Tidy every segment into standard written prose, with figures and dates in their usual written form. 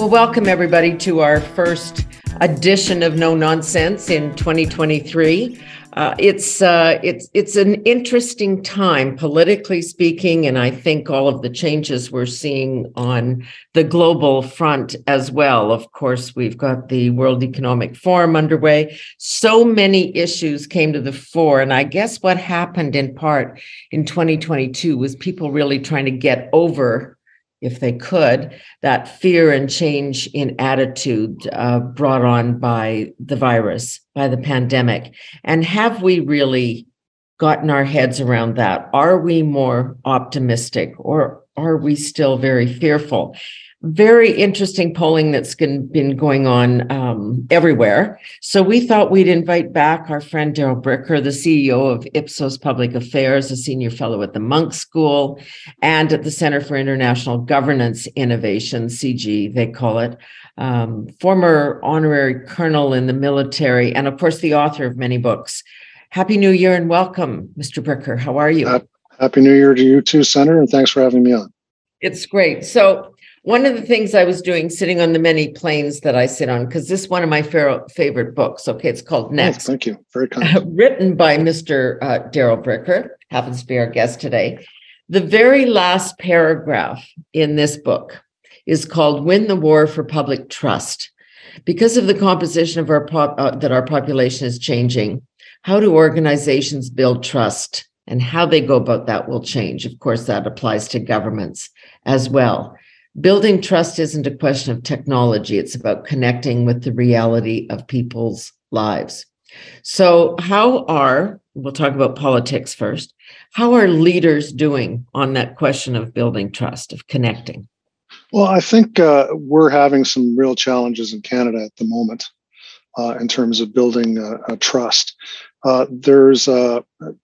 Well, welcome everybody to our first edition of No Nonsense in 2023. It's an interesting time politically speaking, and I think all of the changes we're seeing on the global front as well. Of course, we've got the World Economic Forum underway. So many issues came to the fore, and I guess what happened in part in 2022 was people really trying to get over, if they could, that fear and change in attitude brought on by the virus, by the pandemic. And have we really gotten our heads around that? Are we more optimistic, or are we still very fearful? Very interesting polling that's been going on everywhere. So we thought we'd invite back our friend Darrell Bricker, the CEO of Ipsos Public Affairs, a senior fellow at the Munk School and at the Center for International Governance Innovation, CG, they call it, former honorary colonel in the military, and of course, the author of many books. Happy New Year and welcome, Mr. Bricker. How are you? Happy New Year to you too, Senator, and thanks for having me on. It's great. So one of the things I was doing, sitting on the many planes that I sit on, because this is one of my favorite books. Okay, it's called Next. Oh, thank you. Very kind. Written by Mr. Darrell Bricker, happens to be our guest today. The very last paragraph in this book is called "Win the War for Public Trust." Because of the composition of our that our population is changing, how do organizations build trust, and how they go about that will change. Of course, that applies to governments as well. Building trust isn't a question of technology. It's about connecting with the reality of people's lives. So we'll talk about politics first. How are leaders doing on that question of building trust, of connecting? Well, I think we're having some real challenges in Canada at the moment in terms of building trust. There's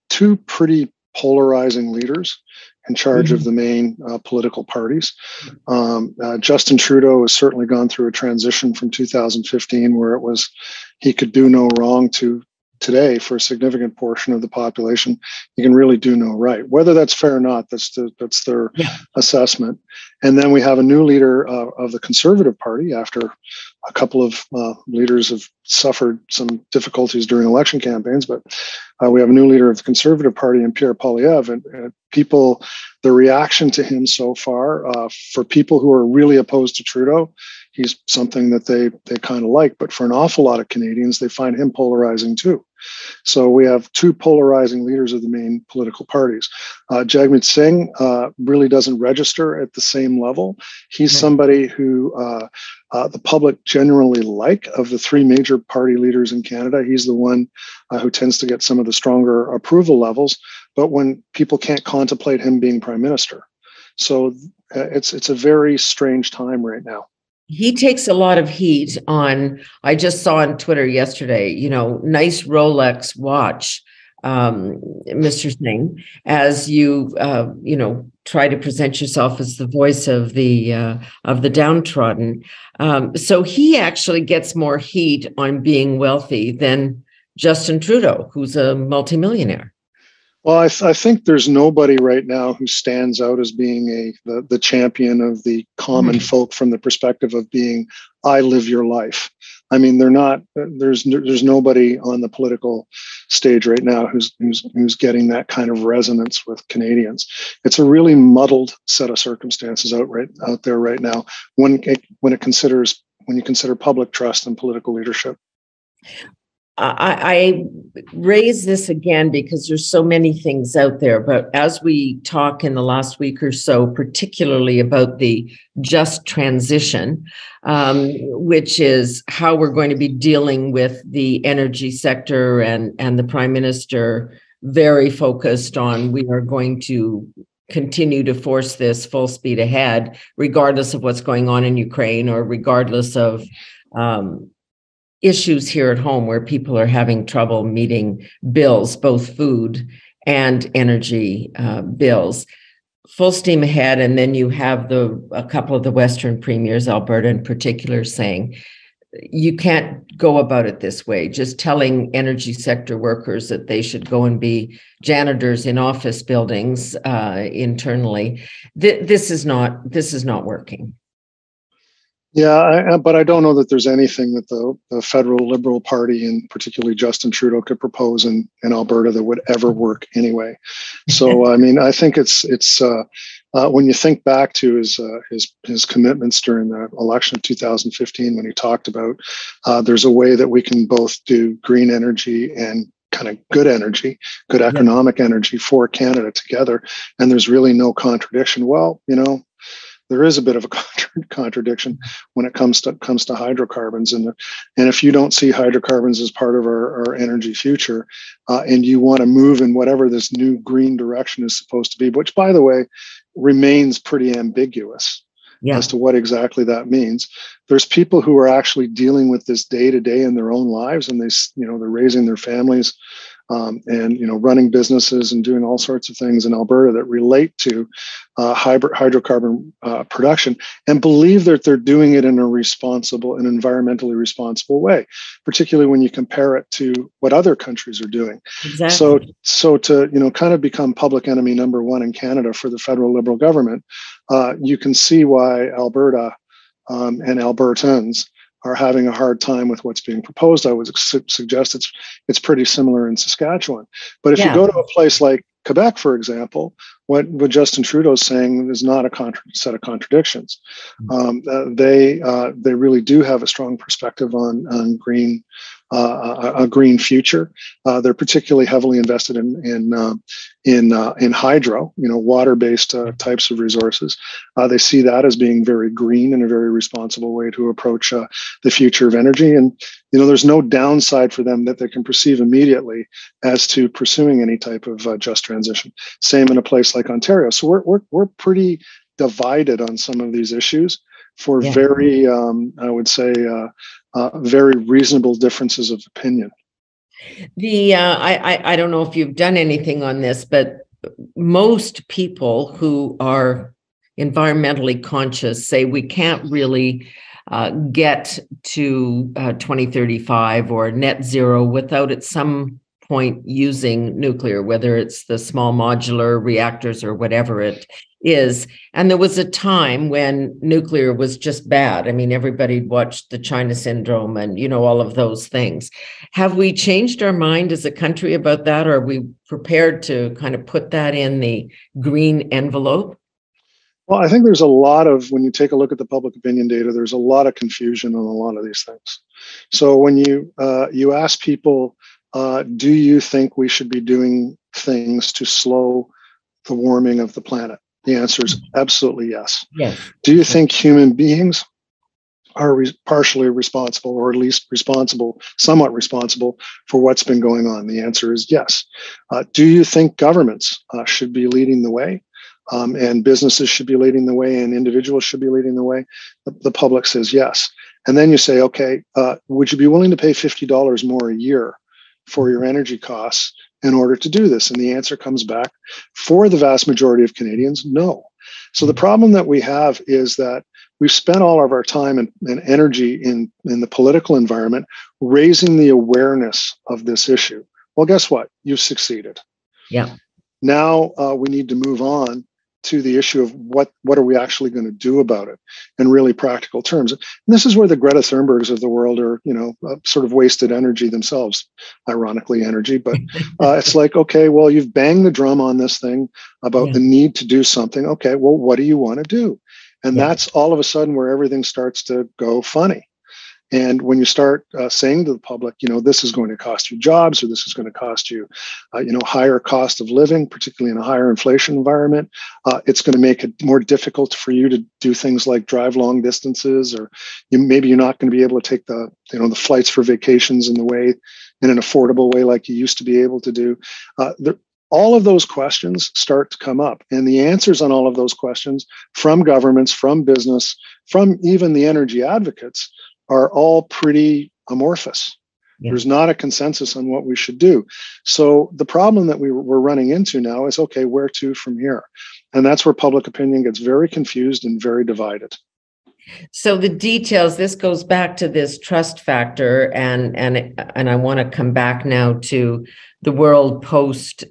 two pretty polarizing leaders in charge of the main political parties. Justin Trudeau has certainly gone through a transition from 2015, where it was he could do no wrong, to today, for a significant portion of the population, you can really do no right. Whether that's fair or not, that's their assessment. And then we have a new leader of the Conservative Party, after a couple of leaders have suffered some difficulties during election campaigns. But we have a new leader of the Conservative Party in Pierre Poilievre, and people, the reaction to him so far, for people who are really opposed to Trudeau, he's something that they kind of like. But for an awful lot of Canadians, they find him polarizing too. So we have two polarizing leaders of the main political parties. Jagmeet Singh really doesn't register at the same level. He's somebody who the public generally like. Of the three major party leaders in Canada, he's the one who tends to get some of the stronger approval levels. But when people can't contemplate him being prime minister, so it's a very strange time right now. He takes a lot of heat on, I just saw on Twitter yesterday, nice Rolex watch, Mr. Singh, as you, try to present yourself as the voice of the downtrodden. So he actually gets more heat on being wealthy than Justin Trudeau, who's a multimillionaire. Well, I think there's nobody right now who stands out as being the champion of the common folk from the perspective of being, I live your life. I mean, they're not. There's nobody on the political stage right now who's getting that kind of resonance with Canadians. It's a really muddled set of circumstances out there right now when you consider public trust and political leadership. I raise this again because there's so many things out there, but as we talk in the last week or so, particularly about the just transition, which is how we're going to be dealing with the energy sector, and the Prime Minister very focused on, we are going to continue to force this full speed ahead, regardless of what's going on in Ukraine, or regardless of issues here at home where people are having trouble meeting bills, both food and energy bills. Full steam ahead. And then you have a couple of the Western premiers, Alberta in particular, saying, you can't go about it this way, just telling energy sector workers that they should go and be janitors in office buildings internally. This is not working. Yeah, but I don't know that there's anything that the federal Liberal Party, and particularly Justin Trudeau, could propose in Alberta that would ever work anyway. So, I mean, I think it's when you think back to his commitments during the election of 2015, when he talked about there's a way that we can both do green energy and kind of good energy, good economic energy for Canada together, and there's really no contradiction. Well, there is a bit of a contradiction when it comes to hydrocarbons, and if you don't see hydrocarbons as part of our energy future, and you want to move in whatever this new green direction is supposed to be, which, by the way, remains pretty ambiguous as to what exactly that means. There's people who are actually dealing with this day to day in their own lives, and they're raising their families, and running businesses and doing all sorts of things in Alberta that relate to hydrocarbon production, and believe that they're doing it in a responsible and environmentally responsible way, particularly when you compare it to what other countries are doing. Exactly. So to kind of become public enemy number one in Canada for the federal Liberal government, you can see why Alberta and Albertans are having a hard time with what's being proposed. I would suggest it's pretty similar in Saskatchewan. But if you go to a place like Quebec, for example, what Justin Trudeau is saying is not a set of contradictions. They really do have a strong perspective on green, a green future. They're particularly heavily invested in hydro, water-based types of resources. They see that as being very green and a very responsible way to approach the future of energy. And there's no downside for them that they can perceive immediately as to pursuing any type of just transition. Same in a place like Ontario. So we're pretty divided on some of these issues for very, I would say, very reasonable differences of opinion. I don't know if you've done anything on this, but most people who are environmentally conscious say we can't really get to 2035 or net zero without at some point using nuclear, whether it's the small modular reactors or whatever it is. And there was a time when nuclear was just bad. I mean, everybody watched the China syndrome and, all of those things. Have we changed our mind as a country about that? Or are we prepared to kind of put that in the green envelope? Well, I think there's a lot of, when you take a look at the public opinion data, there's a lot of confusion on a lot of these things. So when you ask people, do you think we should be doing things to slow the warming of the planet? The answer is absolutely yes. Yes. Do you think human beings are partially responsible, or at least somewhat responsible for what's been going on? The answer is yes. Do you think governments should be leading the way? And businesses should be leading the way, and individuals should be leading the way? The public says yes. And then you say, okay, would you be willing to pay $50 more a year for your energy costs in order to do this? And the answer comes back for the vast majority of Canadians, no. So the problem that we have is that we've spent all of our time and energy in the political environment raising the awareness of this issue. Well, guess what? You've succeeded. Yeah. Now we need to move on to the issue of what are we actually going to do about it in really practical terms. And this is where the Greta Thunbergs of the world are, sort of wasted energy themselves, ironically energy. But it's like, okay, well, you've banged the drum on this thing about the need to do something. Okay, well, what do you want to do? And that's all of a sudden where everything starts to go funny. And when you start saying to the public, this is going to cost you jobs, or this is going to cost you, higher cost of living, particularly in a higher inflation environment, it's going to make it more difficult for you to do things like drive long distances, or maybe you're not going to be able to take the flights for vacations in an affordable way like you used to be able to do. All of those questions start to come up, and the answers on all of those questions from governments, from business, from even the energy advocates are all pretty amorphous. Yeah. There's not a consensus on what we should do. So the problem that we're running into now is, okay, where to from here? And that's where public opinion gets very confused and very divided. So the details, this goes back to this trust factor, and I want to come back now to the world post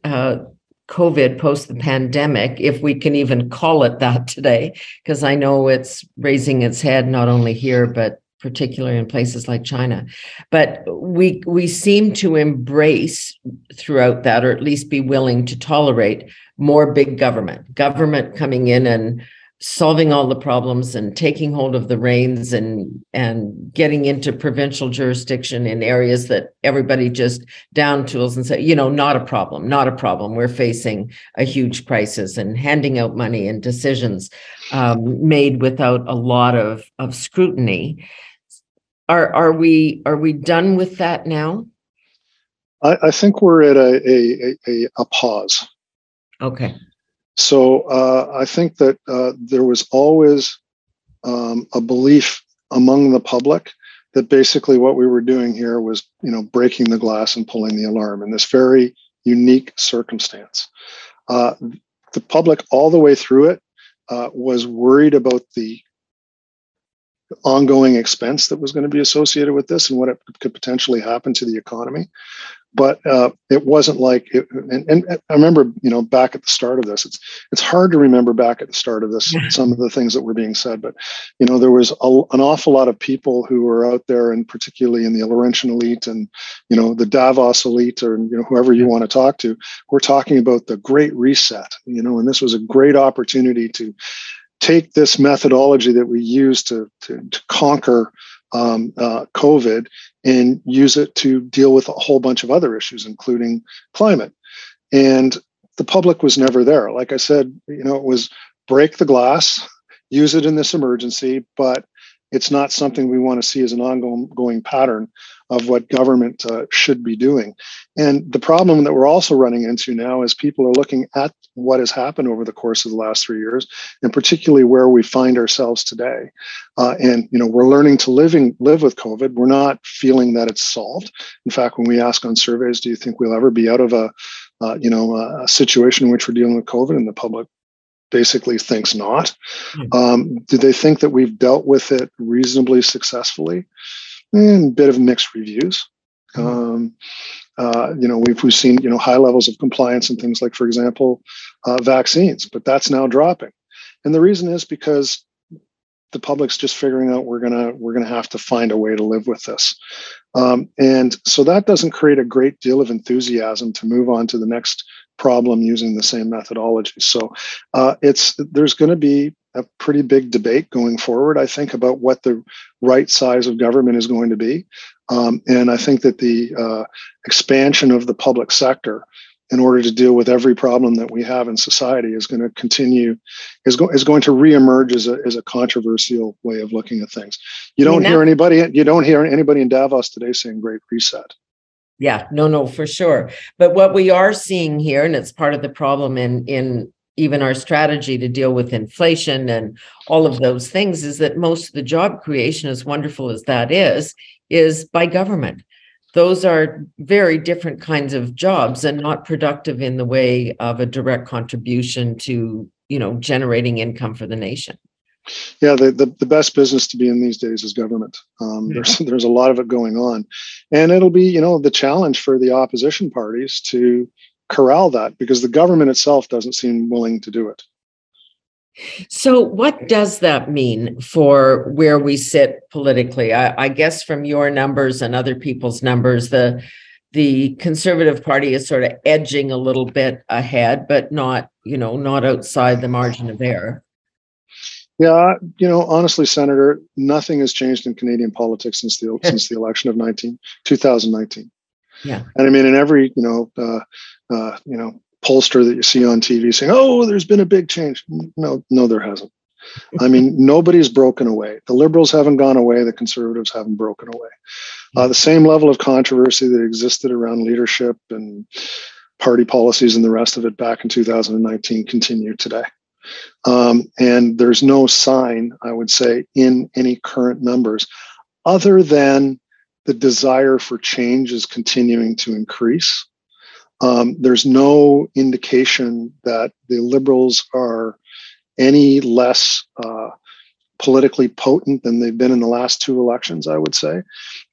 COVID, post the pandemic, if we can even call it that today, because I know it's raising its head not only here, but particularly in places like China. But we seem to embrace throughout that, or at least be willing to tolerate more big government coming in and solving all the problems and taking hold of the reins and getting into provincial jurisdiction in areas that everybody just down tools and say, not a problem. We're facing a huge crisis, and handing out money and decisions made without a lot of scrutiny. Are we done with that now? I think we're at a pause. Okay. So I think that there was always a belief among the public that basically what we were doing here was, breaking the glass and pulling the alarm in this very unique circumstance. The public all the way through it was worried about the ongoing expense that was going to be associated with this and what it could potentially happen to the economy. But it wasn't like it, and I remember, back at the start of this, it's hard to remember back at the start of this, some of the things that were being said, but, there was an awful lot of people who were out there, and particularly in the Laurentian elite and, the Davos elite, or, whoever you want to talk to, we're talking about the Great Reset, and this was a great opportunity to take this methodology that we use to conquer COVID and use it to deal with a whole bunch of other issues, including climate. And the public was never there. Like I said, it was break the glass, use it in this emergency, but it's not something we want to see as an ongoing pattern of what government should be doing. And the problem that we're also running into now is people are looking at what has happened over the course of the last 3 years, and particularly where we find ourselves today. And we're learning to live with COVID. We're not feeling that it's solved. In fact, when we ask on surveys, do you think we'll ever be out of a situation in which we're dealing with COVID, and the public basically thinks not. Do they think that we've dealt with it reasonably successfully? A bit of mixed reviews. We've seen high levels of compliance and things like, for example, vaccines, but that's now dropping. And the reason is because the public's just figuring out we're gonna have to find a way to live with this. And so that doesn't create a great deal of enthusiasm to move on to the next problem using the same methodology. So there's going to be a pretty big debate going forward, I think, about what the right size of government is going to be. And I think that the expansion of the public sector in order to deal with every problem that we have in society is going to continue, is going to reemerge as a controversial way of looking at things. You don't hear anybody in Davos today saying Great Reset. Yeah, no, for sure. But what we are seeing here, and it's part of the problem in even our strategy to deal with inflation and all of those things, is that most of the job creation, as wonderful as that is by government. Those are very different kinds of jobs and not productive in the way of a direct contribution to, generating income for the nation. Yeah, the best business to be in these days is government. There's a lot of it going on, and it'll be the challenge for the opposition parties to corral that, because the government itself doesn't seem willing to do it. So what does that mean for where we sit politically? I guess from your numbers and other people's numbers, the Conservative Party is sort of edging a little bit ahead, but not outside the margin of error. Yeah, honestly, Senator, nothing has changed in Canadian politics since the election of 2019. Yeah, and I mean, in every pollster that you see on TV saying, "Oh, there's been a big change," no, there hasn't. I mean, nobody's broken away. The Liberals haven't gone away. The Conservatives haven't broken away. The same level of controversy that existed around leadership and party policies and the rest of it back in 2019 continue today. And there's no sign, I would say, in any current numbers, other than the desire for change is continuing to increase. There's no indication that the Liberals are any less politically potent than they've been in the last two elections, I would say.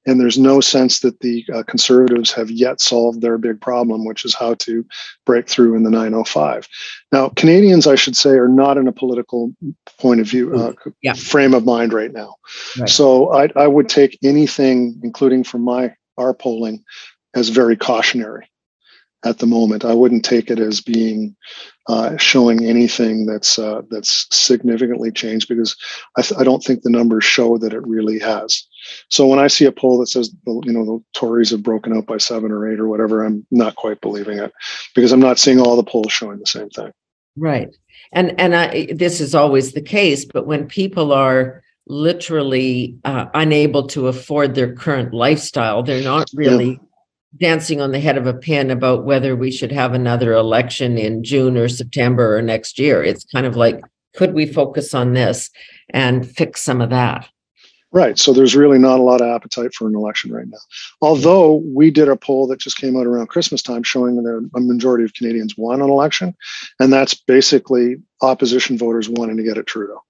And there's no sense that the Conservatives have yet solved their big problem, which is how to break through in the 905. Now, Canadians, I should say, are not in a political point of view, frame of mind right now. Right. So I would take anything, including from our polling, as very cautionary at the moment. I wouldn't take it as being showing anything that's significantly changed, because I don't think the numbers show that it really has. So when I see a poll that says, the Tories have broken out by 7 or 8 or whatever, I'm not quite believing it, because I'm not seeing all the polls showing the same thing. Right. And this is always the case, but when people are literally unable to afford their current lifestyle, they're not really dancing on the head of a pin about whether we should have another election in June or September or next year. It's kind of like, could we focus on this and fix some of that? Right. So there's really not a lot of appetite for an election right now. Although we did a poll that just came out around Christmas time showing that a majority of Canadians want an election. And that's basically opposition voters wanting to get at Trudeau.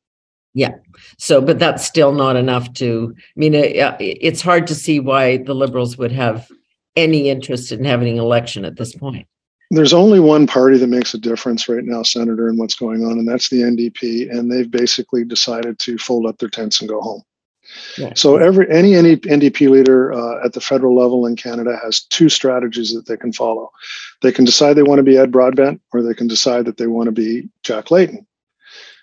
Yeah. So, but that's still not enough to, it's hard to see why the Liberals would have any interest in having an election at this point. There's only one party that makes a difference right now, Senator, in what's going on, and that's the NDP. And they've basically decided to fold up their tents and go home. Yeah. So any NDP leader at the federal level in Canada has two strategies that they can follow. They can decide they want to be Ed Broadbent, or they can decide that they want to be Jack Layton.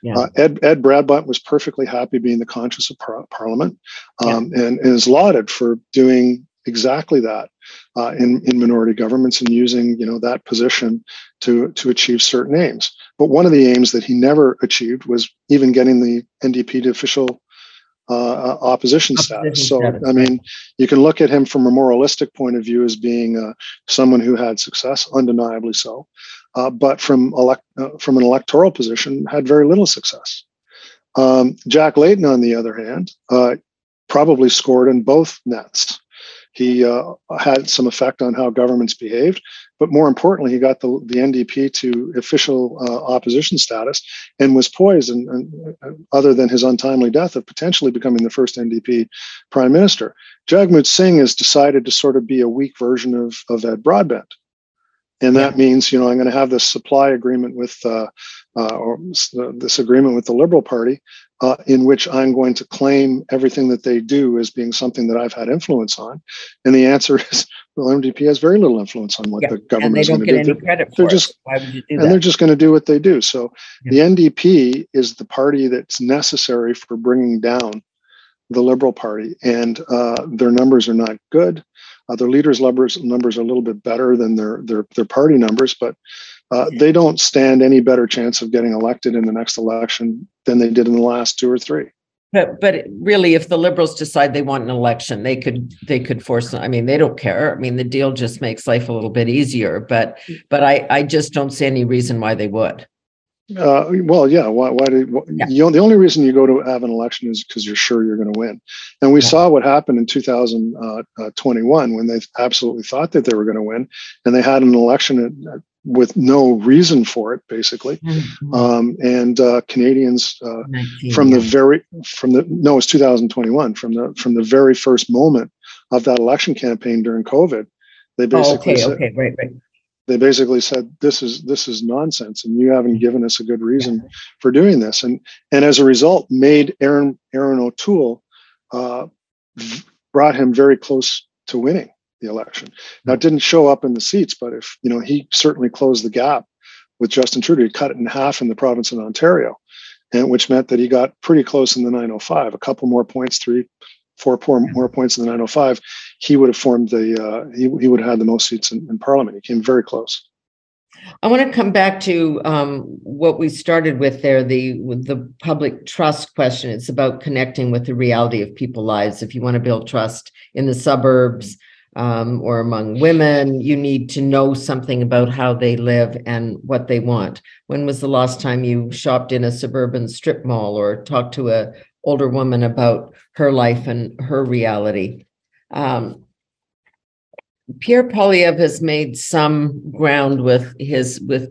Yeah. Ed Broadbent was perfectly happy being the conscience of Parliament, and is lauded for doing exactly that in minority governments and using that position to achieve certain aims. But one of the aims that he never achieved was even getting the NDP to official opposition status. So, I mean, you can look at him from a moralistic point of view as being someone who had success, undeniably so, but from an electoral position, had very little success. Jack Layton, on the other hand, probably scored in both nets. He had some effect on how governments behaved, but more importantly, he got the NDP to official opposition status and was poised, and other than his untimely death, of potentially becoming the first NDP prime minister. Jagmeet Singh has decided to sort of be a weak version of Ed Broadbent. And that means, I'm going to have this supply agreement with, or this agreement with the Liberal Party, in which I'm going to claim everything that they do as being something that I've had influence on. And the answer is, well, MDP has very little influence on what the government is going to do. And they don't get any credit for it. Why would you do that? And they're just going to do what they do. So the NDP is the party that's necessary for bringing down the Liberal Party, and their numbers are not good. Their leaders' numbers are a little bit better than their party numbers, but they don't stand any better chance of getting elected in the next election than they did in the last 2 or 3. But really, if the Liberals decide they want an election, they could force. I mean, they don't care. I mean, the deal just makes life a little bit easier. But I just don't see any reason why they would. Well, yeah. The only reason you go to have an election is because you're sure you're going to win. And we saw what happened in 2021 when they absolutely thought that they were going to win, and they had an election with no reason for it, basically. Mm-hmm. And Canadians it was 2021 from the very first moment of that election campaign during COVID, they basically said, right. They basically said, this is nonsense, and you haven't given us a good reason for doing this. And as a result, made Aaron O'Toole, brought him very close to winning the election. Now, it didn't show up in the seats, but if he certainly closed the gap with Justin Trudeau. He cut it in half in the province of Ontario, and which meant that he got pretty close in the 905, a couple more points, 4 more points in the 905, he would have formed he would have had the most seats in Parliament. He came very close. I want to come back to what we started with there, the public trust question. It's about connecting with the reality of people's lives. If you want to build trust in the suburbs or among women, you need to know something about how they live and what they want. When was the last time you shopped in a suburban strip mall or talked to an older woman about her life and her reality? Pierre Poilievre has made some ground with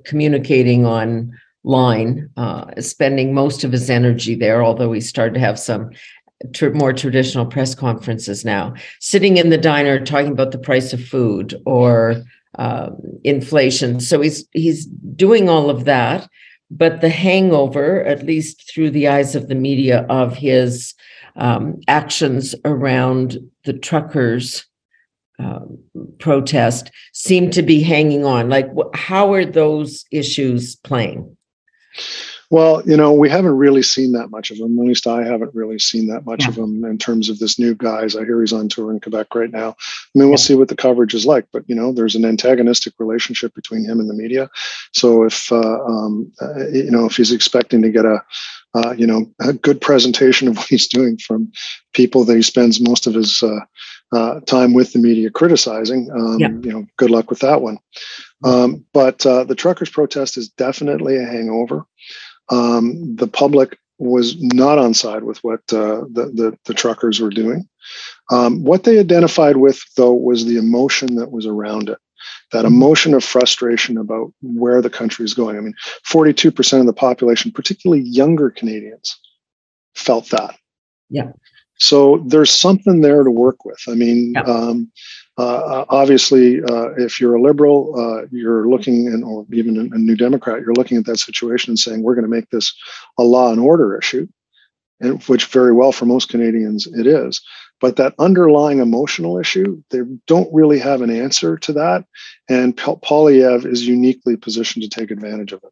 communicating on line, spending most of his energy there, although he started to have some more traditional press conferences now, sitting in the diner talking about the price of food or inflation. So he's doing all of that, but the hangover, at least through the eyes of the media, of his actions around the truckers' protest seem to be hanging on. Like, how are those issues playing? Well, we haven't really seen that much of him. At least I haven't really seen that much of him in terms of this new guys. I hear he's on tour in Quebec right now. I mean, we'll see what the coverage is like, but there's an antagonistic relationship between him and the media. So if he's expecting to get a good presentation of what he's doing from people that he spends most of his time with the media criticizing, good luck with that one. But the truckers' protest is definitely a hangover. The public was not on side with what the truckers were doing. What they identified with, though, was the emotion that was around it, that emotion of frustration about where the country is going. I mean, 42% of the population, particularly younger Canadians, felt that. Yeah. So there's something there to work with. I mean, obviously, if you're a liberal, you're looking, or even a New Democrat, you're looking at that situation and saying, we're going to make this a law and order issue, and which very well for most Canadians it is. But that underlying emotional issue, they don't really have an answer to that. And Poilievre is uniquely positioned to take advantage of it.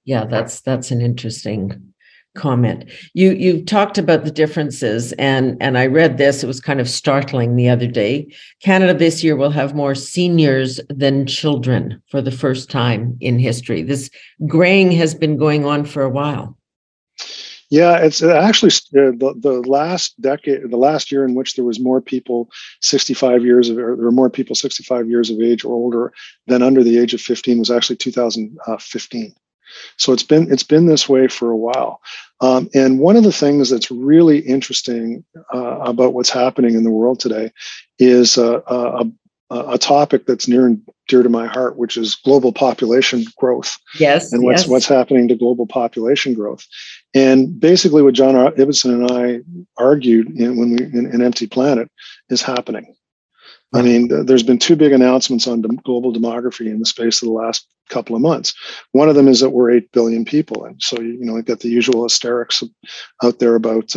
Yeah, that's an interesting comment. You talked about the differences, and I read this. It was kind of startling the other day. Canada this year will have more seniors than children for the first time in history. This graying has been going on for a while. Yeah, it's actually the last decade, the last year in which there was more people 65 years of, or there were more people 65 years of age or older than under the age of 15 was actually 2015. So it's been this way for a while. And one of the things that's really interesting about what's happening in the world today is a topic that's near and dear to my heart, which is global population growth. Yes. And what's happening to global population growth. And basically what John Ibbitson and I argued in Empty Planet is happening. I mean, there's been two big announcements on global demography in the space of the last couple of months. One of them is that we're 8 billion people. And so, you get the usual hysterics out there about,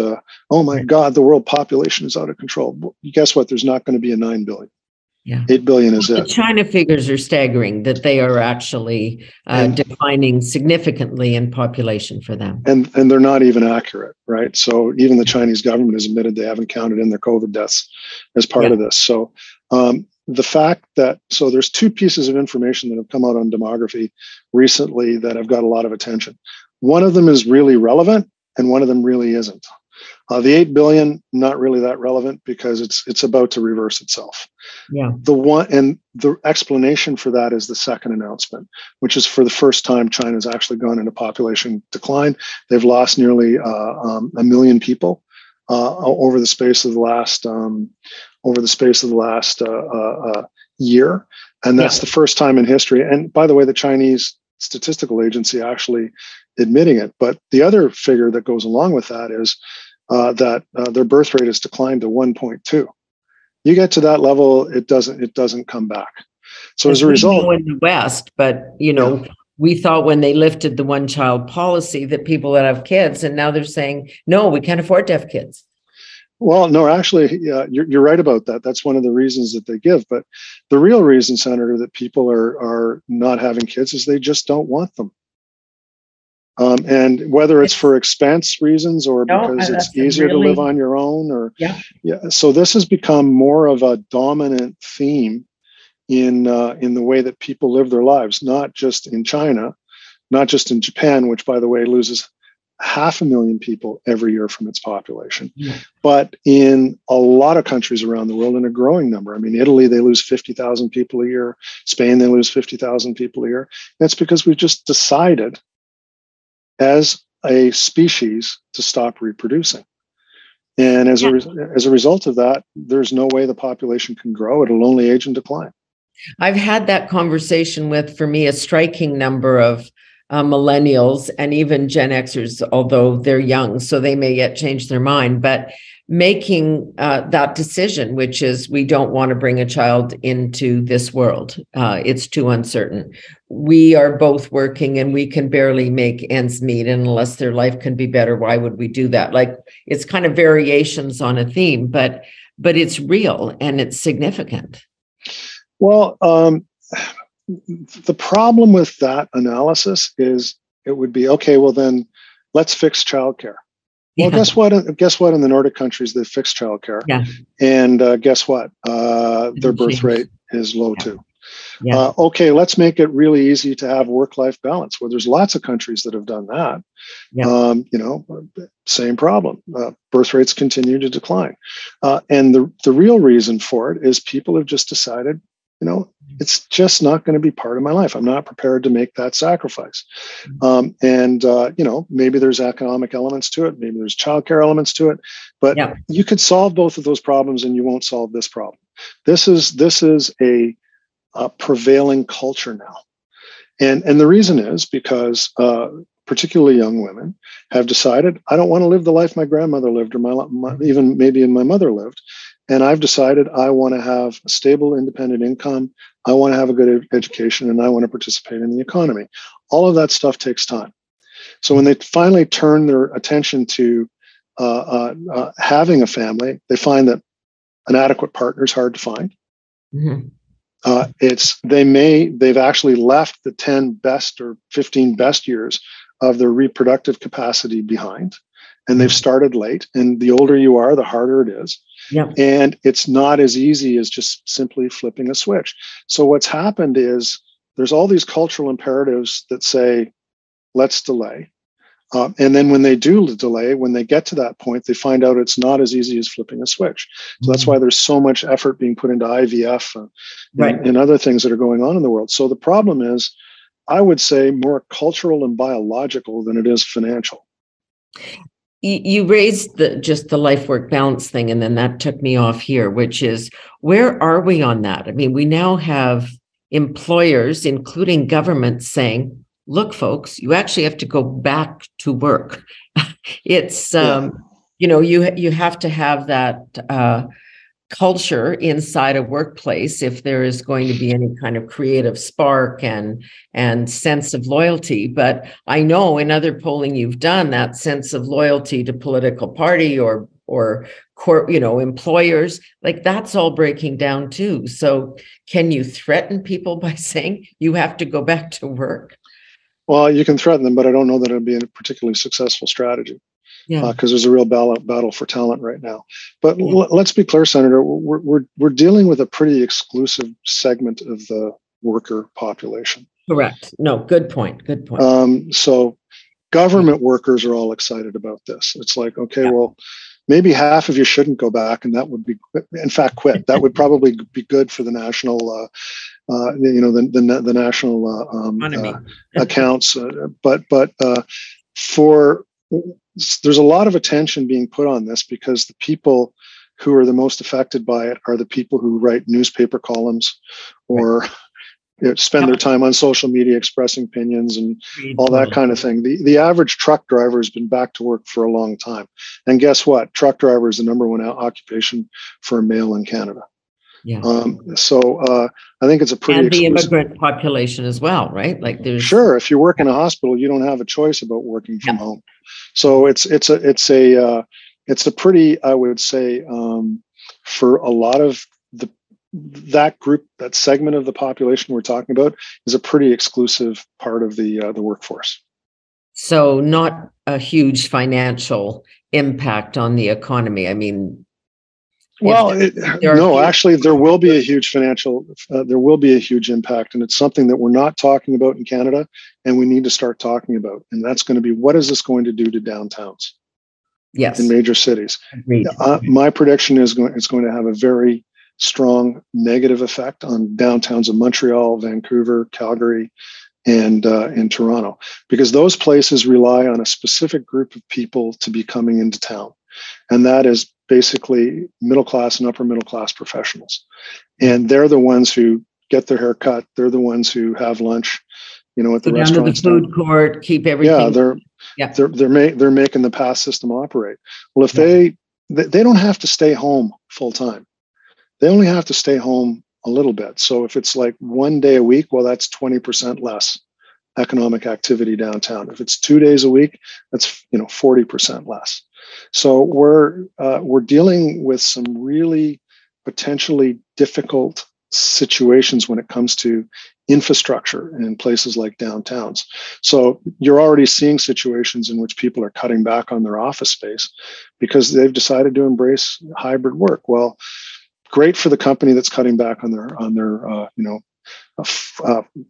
oh my God, the world population is out of control. Well, guess what? There's not going to be a 9 billion. Yeah. 8 billion is it. The China figures are staggering, that they are actually declining significantly in population for them. And they're not even accurate, right? So even the Chinese government has admitted they haven't counted in their COVID deaths as part of this. So the fact that, so there's two pieces of information that have come out on demography recently that have got a lot of attention. One of them is really relevant and one of them really isn't. The 8 billion, not really that relevant because it's about to reverse itself. Yeah. The explanation for that is the second announcement, which is for the first time China's actually gone into population decline. They've lost nearly 1 million people over the space of the last year, and that's the first time in history. And by the way, the Chinese Statistical Agency actually admitting it. But the other figure that goes along with that is that their birth rate has declined to 1.2. You get to that level, it doesn't come back. So as a result, in the West, but we thought when they lifted the one-child policy that people that have kids, and now they're saying no, we can't afford to have kids. Well, no, actually, you're right about that. That's one of the reasons that they give. But the real reason, Senator, that people are not having kids is they just don't want them. And whether it's for expense reasons or because it's easier to live on your own, or so this has become more of a dominant theme in the way that people live their lives, not just in China, not just in Japan, which, by the way, loses 500,000 people every year from its population, but in a lot of countries around the world, in a growing number. I mean, Italy, they lose 50,000 people a year. Spain, they lose 50,000 people a year. That's because we've just decided as a species to stop reproducing. And as a result of that, there's no way the population can grow. It'll only age and decline. I've had that conversation with, for me, a striking number of millennials and even Gen Xers, although they're young, so they may yet change their mind, but making that decision, which is we don't want to bring a child into this world. It's too uncertain. We are both working and we can barely make ends meet. And unless their life can be better, why would we do that? Like, it's kind of variations on a theme, but it's real and it's significant. Well, the problem with that analysis is it would be, okay, well then let's fix childcare. Well, guess what? In the Nordic countries, they fixed childcare. Yeah. And guess what? Their birth rate is low too. Yeah. Okay, let's make it really easy to have work-life balance. Well, there's lots of countries that have done that. Yeah. Same problem. Birth rates continue to decline. And the real reason for it is people have just decided, it's just not going to be part of my life. I'm not prepared to make that sacrifice. Maybe there's economic elements to it. Maybe there's childcare elements to it. But you could solve both of those problems and you won't solve this problem. This is a prevailing culture now. And the reason is because particularly young women have decided, I don't want to live the life my grandmother lived or even maybe my mother lived. And I've decided I want to have a stable, independent income. I want to have a good education and I want to participate in the economy. All of that stuff takes time. So when they finally turn their attention to having a family, they find that an adequate partner is hard to find. Mm-hmm. They've actually left the 10 best or 15 best years of their reproductive capacity behind, and they've started late. And the older you are, the harder it is. Yeah. And it's not as easy as just simply flipping a switch. So what's happened is there's all these cultural imperatives that say, let's delay. And then when they do delay, when they get to that point, they find out it's not as easy as flipping a switch. So that's why there's so much effort being put into IVF and other things that are going on in the world. So the problem is, I would say, more cultural and biological than it is financial. You raised the life-work balance thing, and then that took me off here, which is, where are we on that? I mean, we now have employers, including governments, saying, look, folks, you actually have to go back to work. It's, you have to have that culture inside a workplace if there is going to be any kind of creative spark and sense of loyalty. But I know in other polling you've done, that sense of loyalty to political party or employers, like that's all breaking down too. So can you threaten people by saying you have to go back to work? Well, you can threaten them, but I don't know that it would be a particularly successful strategy. Because there's a real battle for talent right now. But let's be clear, Senator, we're dealing with a pretty exclusive segment of the worker population. Correct. No, good point. Good point. So government workers are all excited about this. It's like, okay, well, maybe half of you shouldn't go back, and that would be, in fact, quit. That would probably be good for the national, the national accounts. But there's a lot of attention being put on this because the people who are the most affected by it are the people who write newspaper columns or spend their time on social media expressing opinions and all that kind of thing. The average truck driver has been back to work for a long time. And guess what? Truck driver is the number one occupation for a male in Canada. Yeah. I think it's a pretty and the immigrant population as well, right? Like there's if you work in a hospital, you don't have a choice about working from home. So it's a pretty, I would say, for a lot of that group, that segment of the population we're talking about is a pretty exclusive part of the workforce. So not a huge financial impact on the economy. I mean. Well, actually, there will be a huge there will be a huge impact. And it's something that we're not talking about in Canada and we need to start talking about. And that's going to be, what is this going to do to downtowns? Yes. In major cities. My prediction is it's going to have a very strong negative effect on downtowns of Montreal, Vancouver, Calgary, and in Toronto, because those places rely on a specific group of people to be coming into town. And that is basically middle class and upper middle class professionals. And they're the ones who get their hair cut. They're the ones who have lunch. at the Go down to the restaurants down. food court, keep Yeah, everything. they're making the pass system operate. Well, if they don't have to stay home full time, they only have to stay home a little bit. So if it's like 1 day a week, well, that's 20% less economic activity downtown. If it's 2 days a week, that's 40% less. So we're dealing with some really potentially difficult situations when it comes to infrastructure in places like downtowns. So you're already seeing situations in which people are cutting back on their office space because they've decided to embrace hybrid work. Well, great for the company that's cutting back on their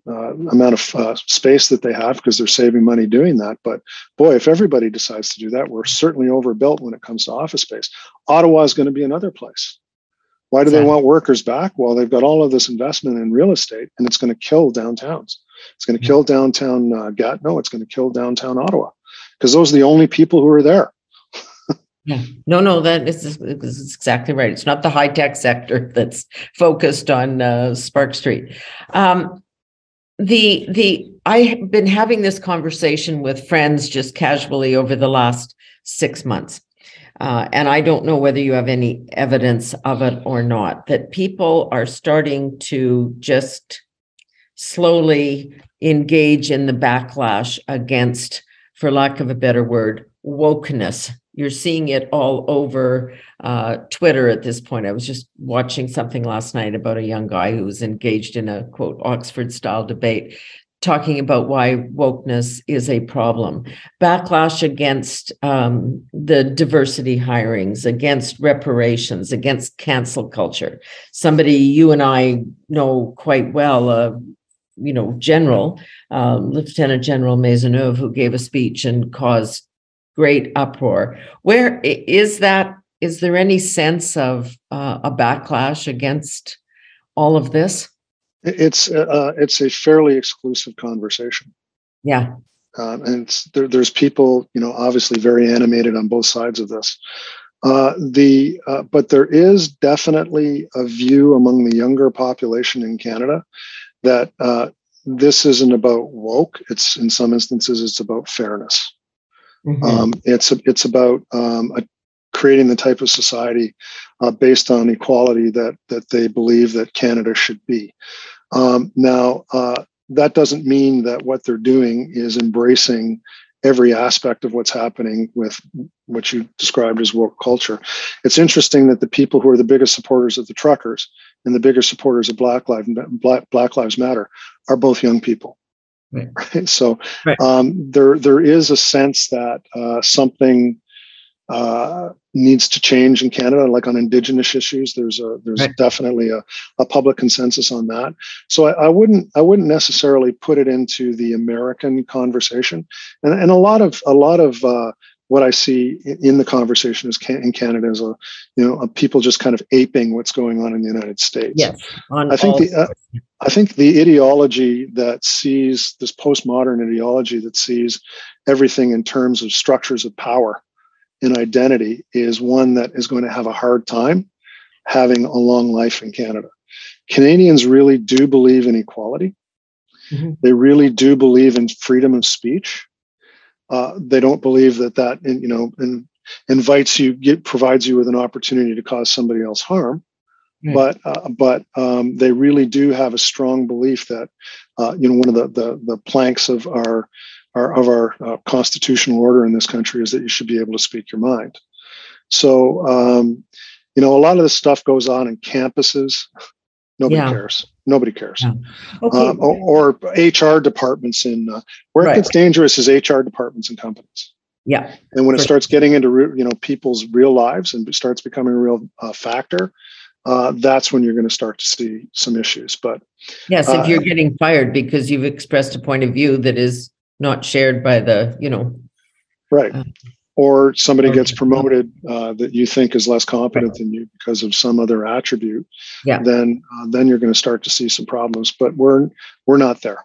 amount of space that they have because they're saving money doing that. But boy, if everybody decides to do that, we're certainly overbuilt when it comes to office space. Ottawa is going to be another place. Why do they want workers back? Well, they've got all of this investment in real estate, and it's going to kill downtowns. It's going to kill downtown Gatineau. It's going to kill downtown Ottawa because those are the only people who are there. Yeah, no, that is exactly right. It's not the high tech sector that's focused on Spark Street. I have been having this conversation with friends just casually over the last 6 months. And I don't know whether you have any evidence of it or not, that people are starting to just slowly engage in the backlash against, for lack of a better word, wokeness. You're seeing it all over Twitter at this point. I was just watching something last night about a young guy who was engaged in a, quote, Oxford-style debate, talking about why wokeness is a problem. Backlash against the diversity hirings, against reparations, against cancel culture. Somebody you and I know quite well, General, Lieutenant General Maisonneuve, who gave a speech and caused great uproar. Where is that? Is there any sense of a backlash against all of this? It's a fairly exclusive conversation. Yeah. And there's people, obviously very animated on both sides of this. But there is definitely a view among the younger population in Canada that this isn't about woke. It's in some instances it's about fairness. Mm-hmm. It's about creating the type of society based on equality that they believe that Canada should be. Now, that doesn't mean that what they're doing is embracing every aspect of what's happening with what you described as woke culture. It's interesting that the people who are the biggest supporters of the truckers and the biggest supporters of Black Lives Matter are both young people. Right? So there is a sense that something needs to change in Canada, like on Indigenous issues. There's definitely a public consensus on that. So I wouldn't necessarily put it into the American conversation. And a lot of what I see in the conversation in Canada is people just kind of aping what's going on in the United States. Yes, I think the ideology that sees this postmodern ideology that sees everything in terms of structures of power and identity is one that is going to have a hard time having a long life in Canada. Canadians really do believe in equality. Mm-hmm. They really do believe in freedom of speech. They don't believe that provides you with an opportunity to cause somebody else harm. Right. But they really do have a strong belief that one of the planks of our constitutional order in this country is that you should be able to speak your mind. So a lot of this stuff goes on in campuses. Nobody cares. Nobody cares. Yeah. Okay. Or HR departments where it gets dangerous is HR departments in companies. Yeah. And when it starts getting into people's real lives and starts becoming a real factor, that's when you're going to start to see some issues. But yes, if you're getting fired because you've expressed a point of view that is not shared by the, right. Or somebody gets promoted that you think is less competent than you because of some other attribute, then you're going to start to see some problems. But we're not there.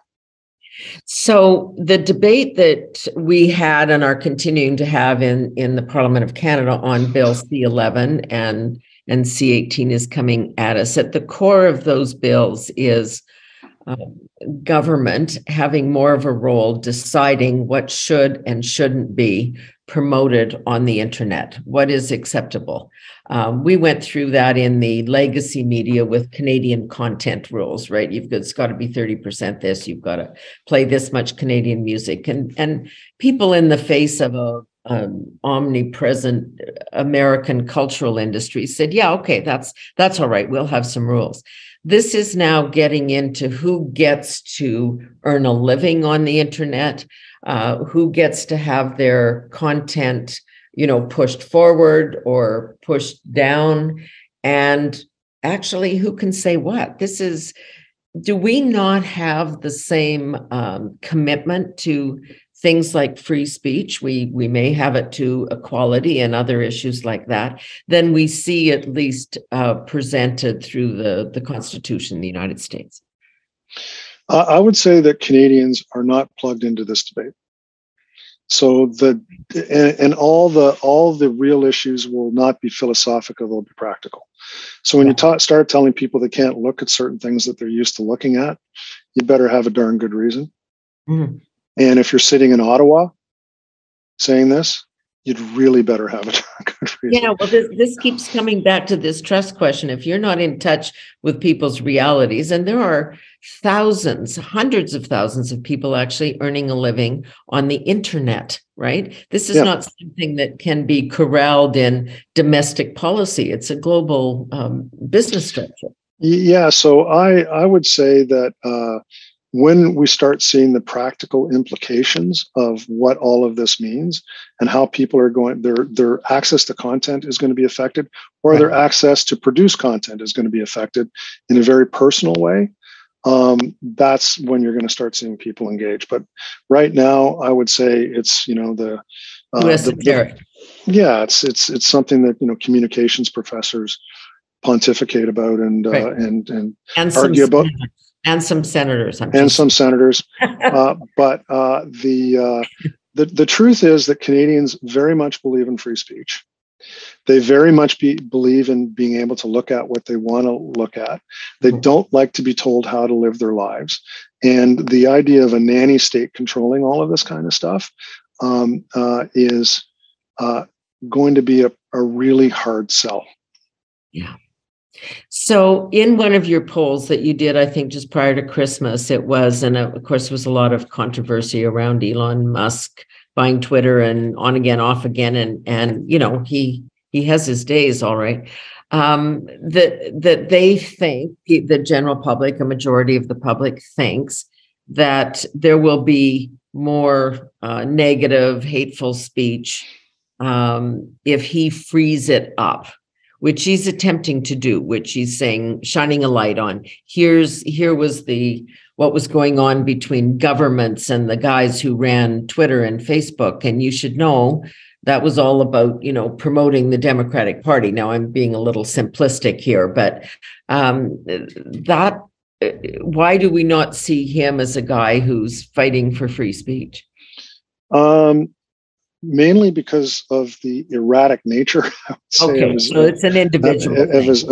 So the debate that we had and are continuing to have in the Parliament of Canada on Bill C-11 and C-18 is coming at us. At the core of those bills is government having more of a role deciding what should and shouldn't be promoted on the internet, what is acceptable. We went through that in the legacy media with Canadian content rules, right? It's got to be 30% this, you've got to play this much Canadian music. And people in the face of a omnipresent American cultural industry said, yeah, okay, that's all right, we'll have some rules. This is now getting into who gets to earn a living on the internet, who gets to have their content, pushed forward or pushed down, and actually who can say what. Do we not have the same commitment to things like free speech? We may have it to equality and other issues like that, then we see at least presented through the Constitution of the United States. I would say that Canadians are not plugged into this debate. So all the real issues will not be philosophical; they'll be practical. So when you start telling people they can't look at certain things that they're used to looking at, you better have a darn good reason. Mm-hmm. And if you're sitting in Ottawa saying this, you'd really better have a good reason. Yeah, well, this keeps coming back to this trust question. If you're not in touch with people's realities, and there are thousands, hundreds of thousands of people actually earning a living on the internet, right? This is not something that can be corralled in domestic policy. It's a global business structure. Yeah, so I would say that when we start seeing the practical implications of what all of this means and how people are going, their access to content is going to be affected, or their access to produce content is going to be affected in a very personal way, that's when you're going to start seeing people engage. But right now, I would say it's, it's something that, communications professors pontificate about and argue about. And some senators. Some senators. But the truth is that Canadians very much believe in free speech. They very much believe in being able to look at what they want to look at. They don't like to be told how to live their lives. And the idea of a nanny state controlling all of this kind of stuff is going to be a really hard sell. Yeah. So in one of your polls that you did, I think just prior to Christmas, it was, and of course, there was a lot of controversy around Elon Musk buying Twitter and on again, off again. And he has his days, all right. That they think, the general public, a majority of the public thinks that there will be more negative, hateful speech if he frees it up, which he's attempting to do, which he's saying, shining a light on. Here was what was going on between governments and the guys who ran Twitter and Facebook. And you should know that was all about, promoting the Democratic Party. Now I'm being a little simplistic here, but why do we not see him as a guy who's fighting for free speech? Mainly because of the erratic nature, I would say, so it's an individual of his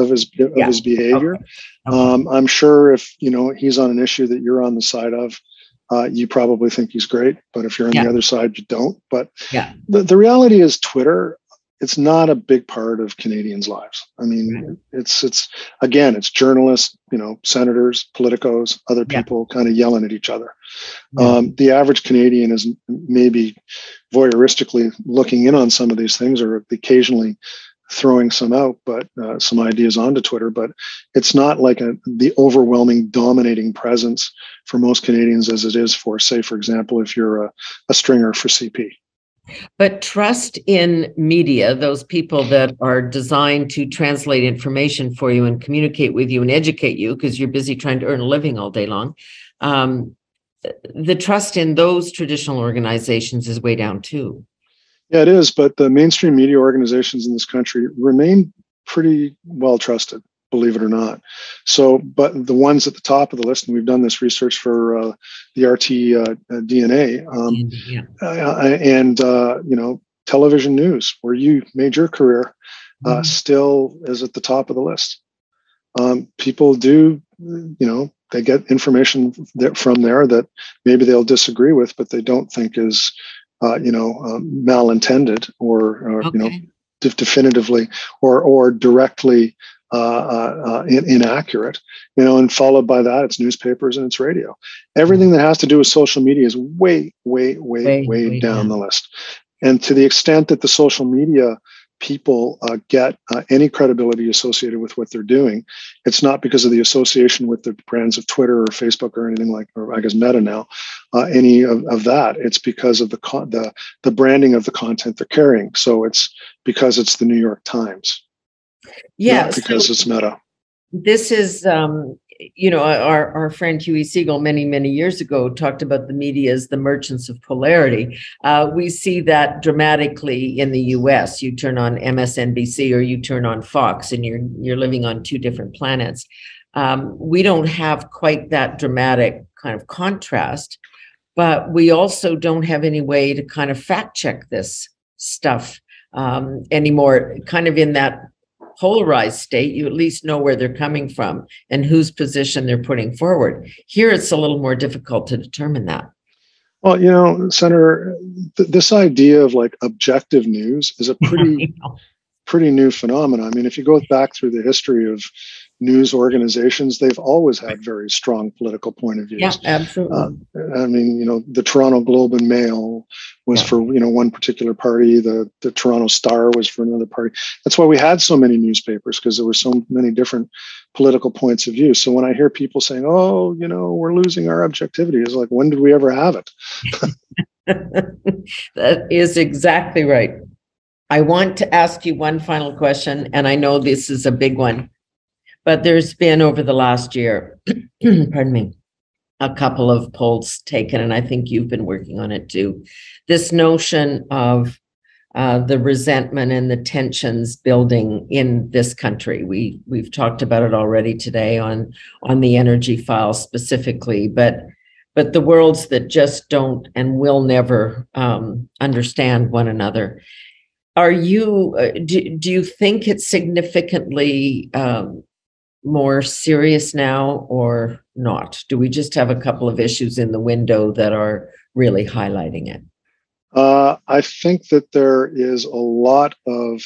behavior. Okay. I'm sure if he's on an issue that you're on the side of, you probably think he's great. But if you're on the other side, you don't. But the reality is, Twitter, it's not a big part of Canadians' lives. I mean, it's journalists, senators, politicos, other people kind of yelling at each other. The average Canadian is maybe voyeuristically looking in on some of these things, or occasionally throwing some out, but some ideas onto Twitter. But it's not like the overwhelming, dominating presence for most Canadians as it is for, say, for example, if you're a stringer for CP. But trust in media, those people that are designed to translate information for you and communicate with you and educate you, because you're busy trying to earn a living all day long, the trust in those traditional organizations is way down too. Yeah, it is. But the mainstream media organizations in this country remain pretty well trusted, believe it or not. So, but the ones at the top of the list, and we've done this research for the RT DNA, and television news, where you made your career, still is at the top of the list. People do, they get information from there that maybe they'll disagree with, but they don't think is, malintended or Okay. definitively or directly inaccurate, and followed by that, it's newspapers and it's radio. Everything that has to do with social media is way Way down the down. list. And to the extent that the social media people get any credibility associated with what they're doing, it's not because of the association with the brands of Twitter or Facebook or anything like, or I guess Meta now, any of that. It's because of the branding of the content they're carrying. So it's because it's the New York Times, Yeah. not because it's Meta. This is, our friend Huey Siegel many years ago talked about the media as the merchants of polarity. We see that dramatically in the US. You turn on MSNBC or you turn on Fox, and you're living on two different planets. We don't have quite that dramatic kind of contrast, but we also don't have any way to kind of fact check this stuff anymore. Kind of in that polarized state, you at least know where they're coming from and whose position they're putting forward. Here, it's a little more difficult to determine that. Well, Senator, this idea of like objective news is a pretty new phenomenon. I mean, if you go back through the history of news organizations, they've always had very strong political point of views. Yeah, absolutely. The Toronto Globe and Mail was for, one particular party. The Toronto Star was for another party. That's why we had so many newspapers, because there were so many different political points of view. So when I hear people saying, oh, we're losing our objectivity, it's like, when did we ever have it? That is exactly right. I want to ask you one final question, and I know this is a big one, but there's been over the last year, pardon me, a couple of polls taken, and I think you've been working on it too. This notion of the resentment and the tensions building in this country. We've talked about it already today on the energy file specifically, but the worlds that just don't and will never understand one another. Are you? Do you think it's significantly more serious now or not? Do we just have a couple of issues in the window that are really highlighting it? I think that there is a lot of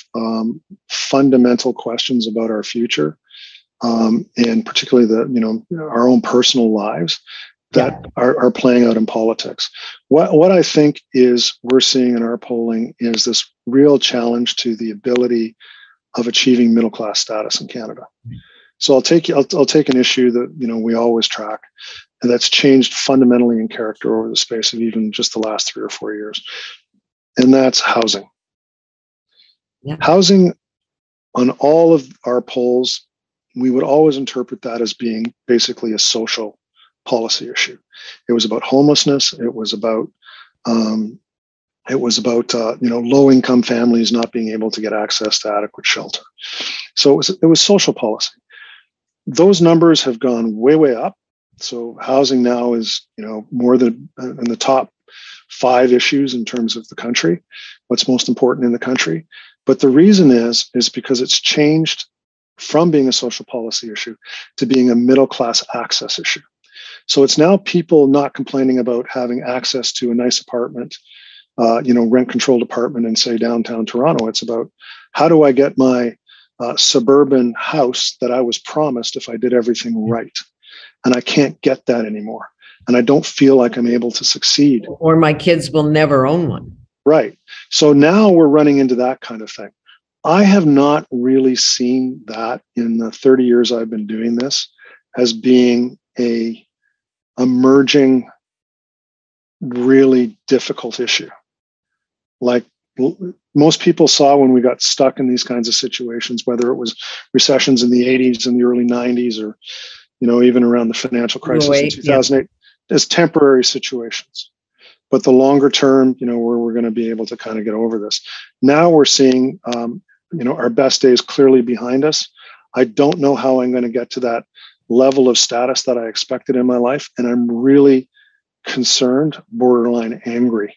fundamental questions about our future, and particularly our own personal lives that are playing out in politics. What I think is we're seeing in our polling is this real challenge to the ability of achieving middle class status in Canada. So I'll take an issue that we always track, and that's changed fundamentally in character over the space of even just the last 3 or 4 years, and that's housing. Yeah. Housing, on all of our polls, we would always interpret that as being basically a social policy issue. It was about homelessness. It was about low income families not being able to get access to adequate shelter. So it was social policy. Those numbers have gone way up. So housing now is more than in the top 5 issues in terms of the country, what's most important in the country. But the reason is because it's changed from being a social policy issue to being a middle class access issue. So it's now people not complaining about having access to a nice apartment, rent controlled apartment in, say, downtown Toronto. It's about, how do I get my suburban house that I was promised if I did everything right? And I can't get that anymore. And I don't feel like I'm able to succeed. Or my kids will never own one. Right. So now we're running into that kind of thing. I have not really seen that in the 30 years I've been doing this as being a emerging, really difficult issue. Like most people saw when we got stuck in these kinds of situations, whether it was recessions in the 80s and the early 90s, or even around the financial crisis in 2008, as temporary situations. But the longer term, where we're going to be able to kind of get over this. Now we're seeing, our best days clearly behind us. I don't know how I'm going to get to that level of status that I expected in my life. And I'm really concerned, borderline angry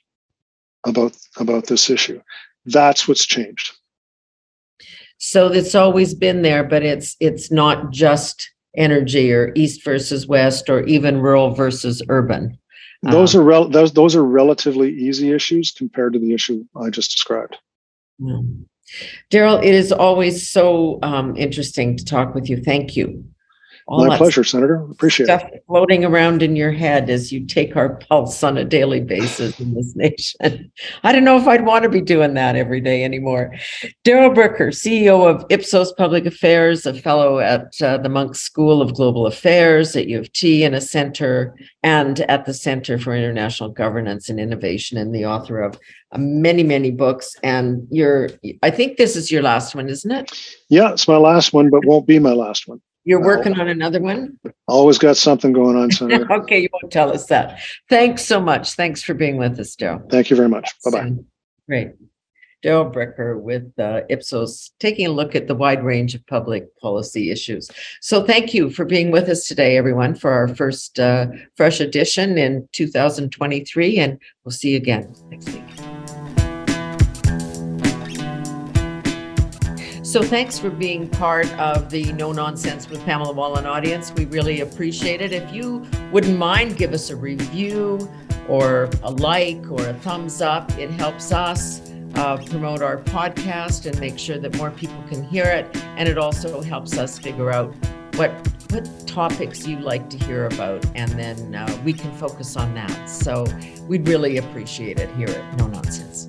about this issue. That's what's changed. So it's always been there, but it's not just energy, or East versus West, or even rural versus urban. Those are relatively easy issues compared to the issue I just described. Yeah. Darrell, it is always so interesting to talk with you. Thank you. My pleasure, Senator. Appreciate stuff it. Floating around in your head as you take our pulse on a daily basis in this nation. I don't know if I'd want to be doing that every day anymore. Darrell Bricker, CEO of Ipsos Public Affairs, a fellow at the Munk School of Global Affairs at U of T, and at the Center for International Governance and Innovation, and the author of many, many books. And I think this is your last one, isn't it? Yeah, it's my last one, but won't be my last one. You're working on another one? Always got something going on, Senator. Okay, you won't tell us that. Thanks so much. Thanks for being with us, Darrell. Thank you very much. Bye-bye. Great. Darrell Bricker with Ipsos, taking a look at the wide range of public policy issues. So thank you for being with us today, everyone, for our first fresh edition in 2023, and we'll see you again next week. So thanks for being part of the No Nonsense with Pamela Wallin audience. We really appreciate it. If you wouldn't mind, give us a review or a like or a thumbs up. It helps us promote our podcast and make sure that more people can hear it. And it also helps us figure out what topics you like to hear about, and then we can focus on that. So we'd really appreciate it here at No Nonsense.